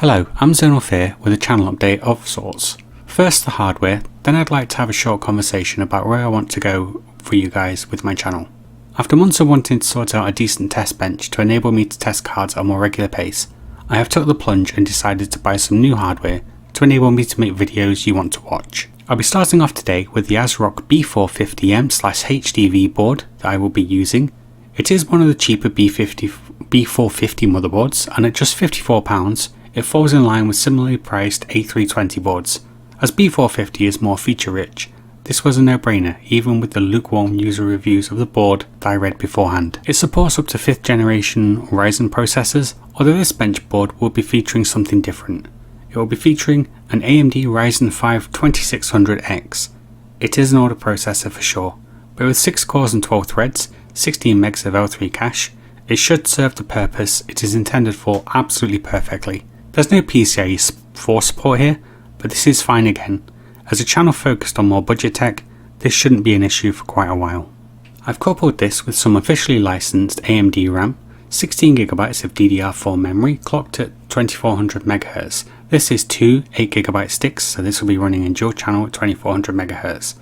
Hello, I'm ZonalFear with a channel update of sorts. First the hardware, then I'd like to have a short conversation about where I want to go for you guys with my channel. After months of wanting to sort out a decent test bench to enable me to test cards at a more regular pace, I have took the plunge and decided to buy some new hardware to enable me to make videos you want to watch. I'll be starting off today with the ASRock B450M/HDV board that I will be using. It is one of the cheaper B450 motherboards, and at just £54, it falls in line with similarly priced A320 boards. As B450 is more feature rich, this was a no-brainer even with the lukewarm user reviews of the board that I read beforehand. It supports up to 5th generation Ryzen processors, although this bench board will be featuring something different. It will be featuring an AMD Ryzen 5 2600X. It is an older processor for sure, but with 6 cores and 12 threads, 16 megs of L3 cache, it should serve the purpose it is intended for absolutely perfectly. There's no PCIe 4 support here, but this is fine again. As a channel focused on more budget tech, this shouldn't be an issue for quite a while. I've coupled this with some officially licensed AMD RAM, 16GB of DDR4 memory clocked at 2400 MHz. This is two 8GB sticks, so this will be running in dual channel at 2400 MHz.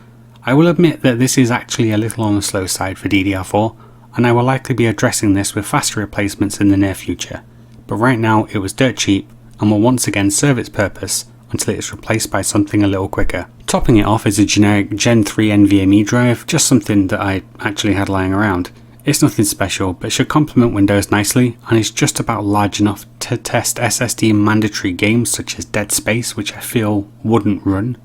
I will admit that this is actually a little on the slow side for DDR4, and I will likely be addressing this with faster replacements in the near future. But right now it was dirt cheap and will once again serve its purpose until it is replaced by something a little quicker. Topping it off is a generic Gen 3 NVMe drive, just something that I actually had lying around. It's nothing special, but should complement Windows nicely, and is just about large enough to test SSD mandatory games such as Dead Space, which I feel wouldn't run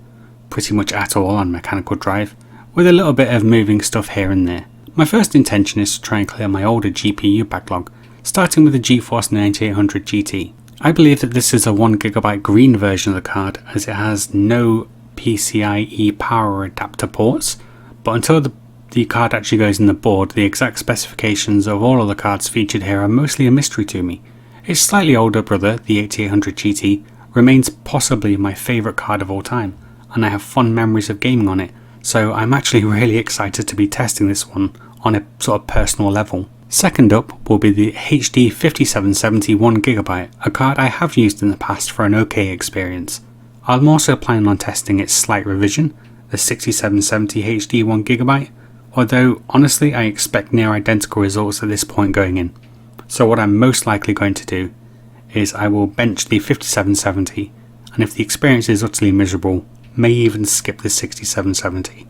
pretty much at all on mechanical drive, with a little bit of moving stuff here and there. My first intention is to try and clear my older GPU backlog, starting with the GeForce 9800 GT. I believe that this is a 1GB green version of the card, as it has no PCIe power adapter ports, but until the card actually goes in the board, the exact specifications of all of the cards featured here are mostly a mystery to me. Its slightly older brother, the 8800 GT, remains possibly my favourite card of all time, and I have fond memories of gaming on it, so I'm actually really excited to be testing this one on a sort of personal level. Second up will be the HD 5770 1GB, a card I have used in the past for an okay experience. I'm also planning on testing its slight revision, the 6770 HD 1GB, although honestly I expect near identical results at this point going in. So what I'm most likely going to do is I will bench the 5770, and if the experience is utterly miserable, may even skip the 6770.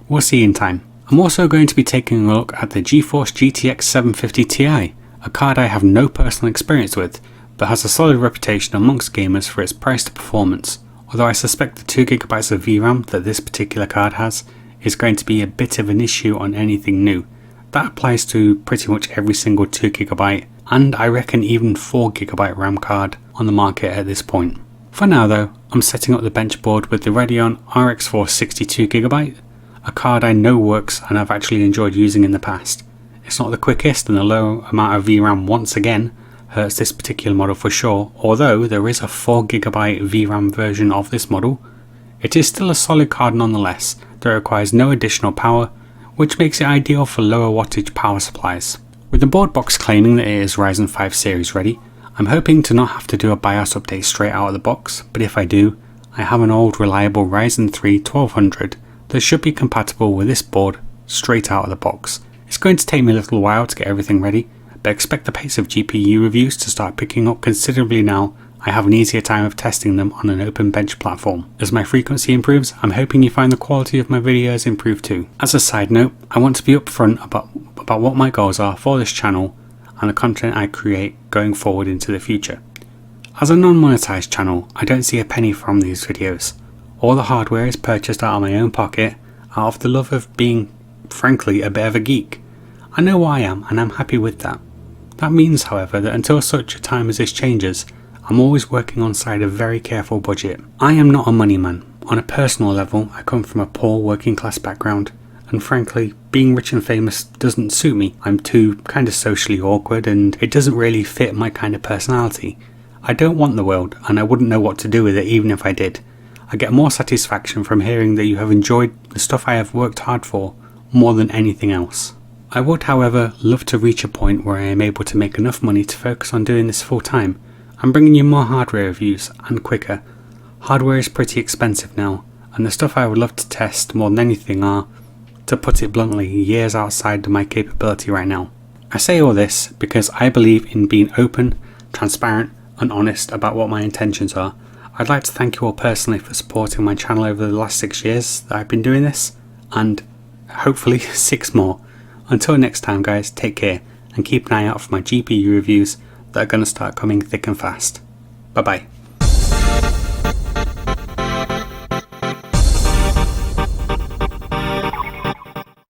We'll see in time. I'm also going to be taking a look at the GeForce GTX 750 Ti, a card I have no personal experience with, but has a solid reputation amongst gamers for its price to performance, although I suspect the 2GB of VRAM that this particular card has is going to be a bit of an issue on anything new. That applies to pretty much every single 2GB, and I reckon even 4GB RAM card on the market at this point. For now though, I'm setting up the bench board with the Radeon RX 4 62GB, a card I know works and I've actually enjoyed using in the past. It's not the quickest, and the low amount of VRAM once again hurts this particular model for sure, although there is a 4GB VRAM version of this model. It is still a solid card nonetheless that requires no additional power, which makes it ideal for lower wattage power supplies. With the board box claiming that it is Ryzen 5 series ready, I'm hoping to not have to do a BIOS update straight out of the box, but if I do, I have an old reliable Ryzen 3 1200 that should be compatible with this board straight out of the box. It's going to take me a little while to get everything ready, but expect the pace of GPU reviews to start picking up considerably now I have an easier time of testing them on an open bench platform. As my frequency improves, I'm hoping you find the quality of my videos improve too. As a side note, I want to be upfront about what my goals are for this channel and the content I create going forward into the future. As a non-monetized channel, I don't see a penny from these videos. All the hardware is purchased out of my own pocket, out of the love of being, frankly, a bit of a geek. I know who I am, and I'm happy with that. That means, however, that until such a time as this changes, I'm always working on side a very careful budget. I am not a money man. On a personal level, I come from a poor working class background, and frankly, being rich and famous doesn't suit me. I'm too kind of socially awkward, and it doesn't really fit my kind of personality. I don't want the world, and I wouldn't know what to do with it even if I did. I get more satisfaction from hearing that you have enjoyed the stuff I have worked hard for more than anything else. I would, however, love to reach a point where I am able to make enough money to focus on doing this full time, I'm bringing you more hardware reviews and quicker. Hardware is pretty expensive now, and the stuff I would love to test more than anything are, to put it bluntly, years outside of my capability right now. I say all this because I believe in being open, transparent and honest about what my intentions are. I'd like to thank you all personally for supporting my channel over the last 6 years that I've been doing this, and hopefully 6 more. Until next time guys, take care and keep an eye out for my GPU reviews that are going to start coming thick and fast. Bye bye.